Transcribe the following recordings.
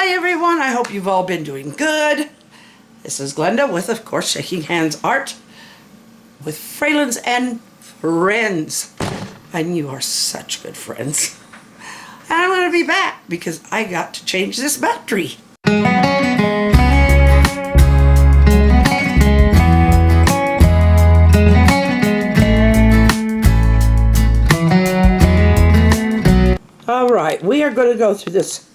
Hi everyone, I hope you've all been doing good. This is Glenda with, of course, Shaking Hands Art with Fralins and Friends. And you are such good friends. And I'm going to be back because I got to change this battery. All right, we are going to go through this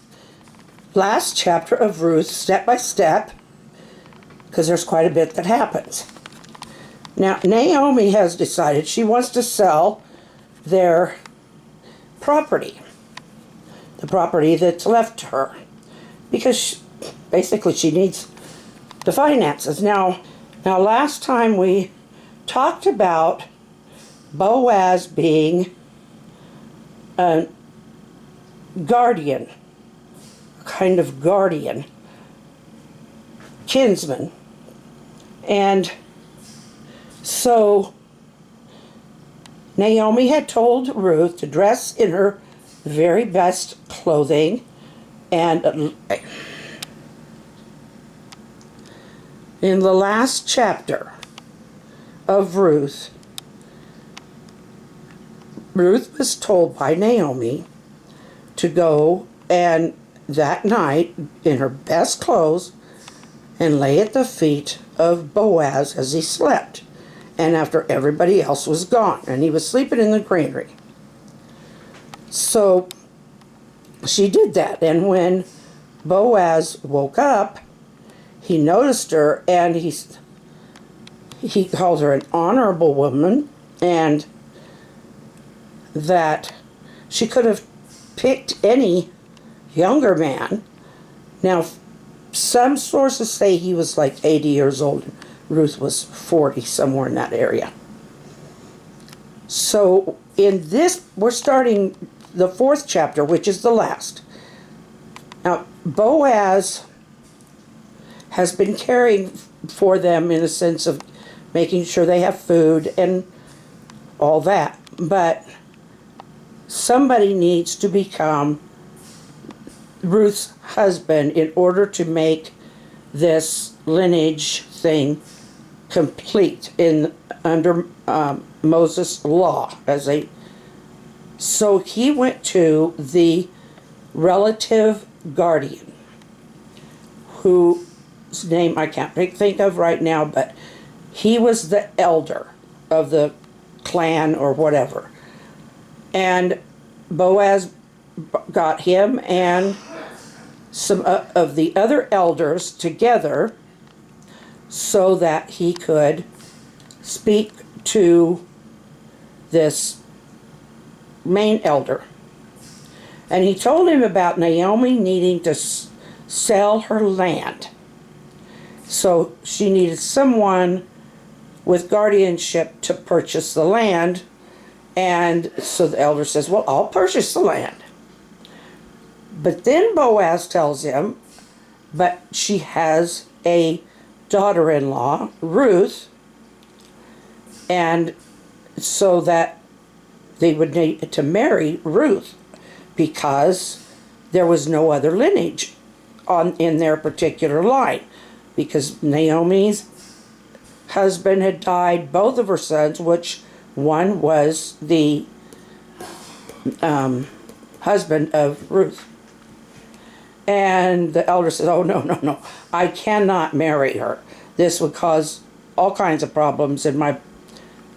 last chapter of Ruth step by step because there's quite a bit that happens. Now, Naomi has decided she wants to sell their property, the property that's left to her, because basically she needs the finances. Now, last time we talked about Boaz being a guardian, kind of guardian, kinsman. And so Naomi had told Ruth to dress in her very best clothing, and in the last chapter of Ruth was told by Naomi to go and that night in her best clothes and lay at the feet of Boaz as he slept, and after everybody else was gone, and he was sleeping in the granary. So she did that, and when Boaz woke up, he noticed her, and he called her an honorable woman, and that she could have picked any younger man. Now, some sources say he was like 80 years old. Ruth was 40, somewhere in that area. So in this, we're starting the 4th chapter, which is the last. Now, Boaz has been caring for them in a sense of making sure they have food and all that. But somebody needs to become Ruth's husband in order to make this lineage thing complete under Moses' law. So he went to the relative guardian, whose name I can't think of right now, but he was the elder of the clan or whatever. And Boaz got him and some of the other elders together so that he could speak to this main elder. And he told him about Naomi needing to sell her land. So she needed someone with guardianship to purchase the land. And so the elder says, well, I'll purchase the land. But then Boaz tells him, but she has a daughter-in-law, Ruth, and so that they would need to marry Ruth because there was no other lineage in their particular line, because Naomi's husband had died, both of her sons, which one was the husband of Ruth. And the elder said, oh, no, I cannot marry her. This would cause all kinds of problems in my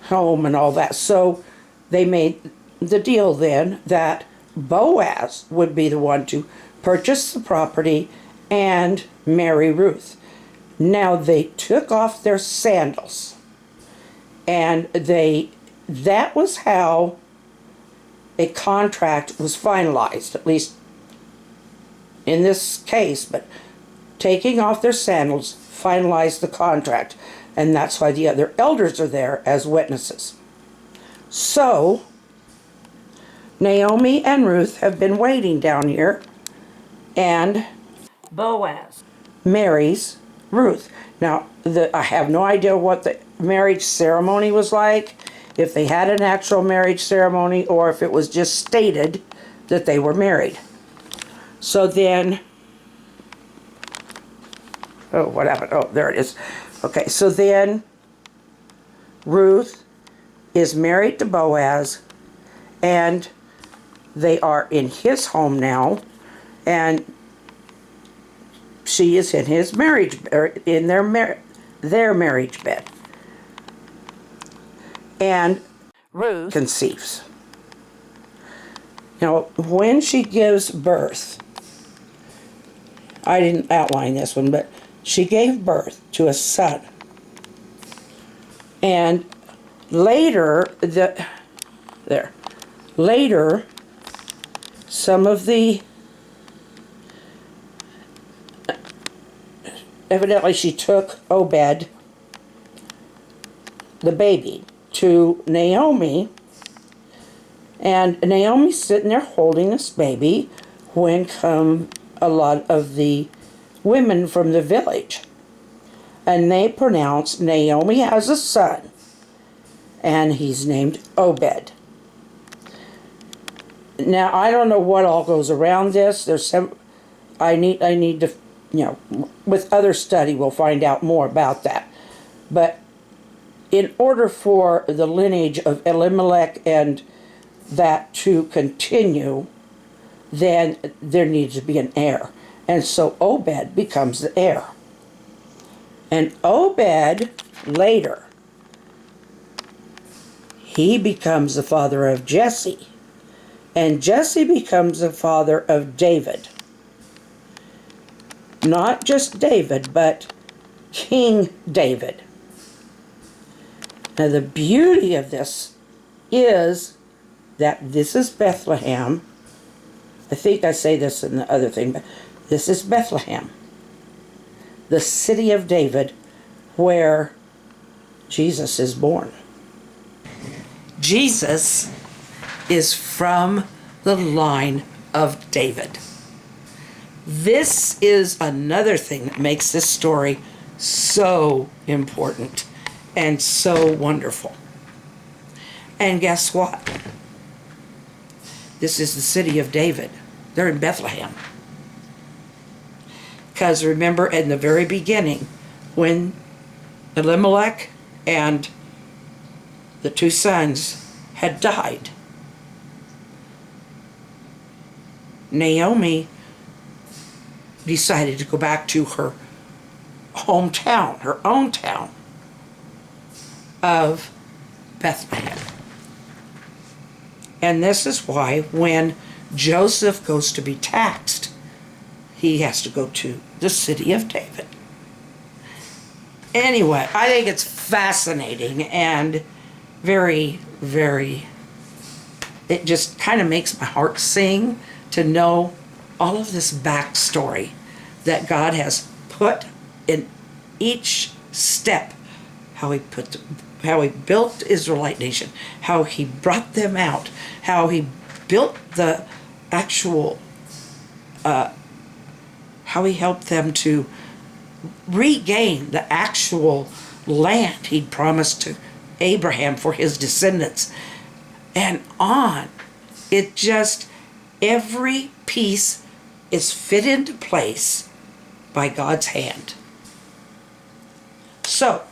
home and all that. So they made the deal then that Boaz would be the one to purchase the property and marry Ruth. Now they took off their sandals, and that was how a contract was finalized, at least in this case. But taking off their sandals finalized the contract, and that's why the other elders are there as witnesses. So Naomi and Ruth have been waiting down here, and Boaz marries Ruth. Now, I have no idea what the marriage ceremony was like, if they had an actual marriage ceremony, or if it was just stated that they were married. So then Oh, what happened? Oh, there it is. Okay, so then Ruth is married to Boaz, and they are in his home now, and she is in his marriage, or in their marriage bed. And Ruth conceives. Now, when she gives birth, I didn't outline this one, but she gave birth to a son. And later, later, some of the, evidently she took Obed, the baby, to Naomi, and Naomi's sitting there holding this baby when come a lot of the women from the village, and they pronounce Naomi has a son, and he's named Obed. Now, I don't know what all goes around this. There's some, I need to, with other study we'll find out more about that. But in order for the lineage of Elimelech and that to continue, then there needs to be an heir. And so Obed becomes the heir. And Obed, later, he becomes the father of Jesse. And Jesse becomes the father of David. Not just David, but King David. Now the beauty of this is that this is Bethlehem. I think I say this in the other thing, but this is Bethlehem, the city of David, where Jesus is born. Jesus is from the line of David. This is another thing that makes this story so important and so wonderful. And guess what? This is the city of David. They're in Bethlehem. Because remember, in the very beginning, when Elimelech and the two sons had died, Naomi decided to go back to her hometown, her own town of Bethlehem. And this is why when Joseph goes to be taxed, he has to go to the city of David. Anyway, I think it's fascinating and very, very, it just kind of makes my heart sing to know all of this backstory that God has put in each step, how he built the Israelite nation, how he brought them out, how he built the actual, how he helped them to regain the actual land he'd promised to Abraham for his descendants, and on. It just, every piece is fit into place by God's hand. So,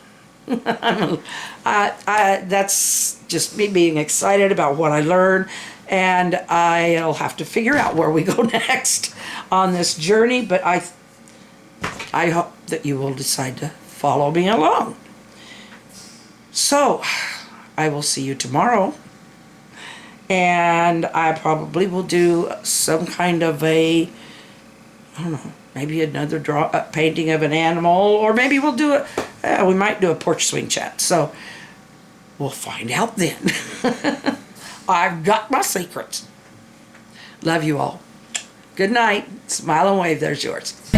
that's just me being excited about what I learned, and I'll have to figure out where we go next on this journey, but I hope that you will decide to follow me along. So, I will see you tomorrow, and I probably will do some kind of a, I don't know, maybe another painting of an animal, or maybe we'll do we might do a porch swing chat. So we'll find out then. I've got my secrets. Love you all. Good night. Smile and wave. There's yours.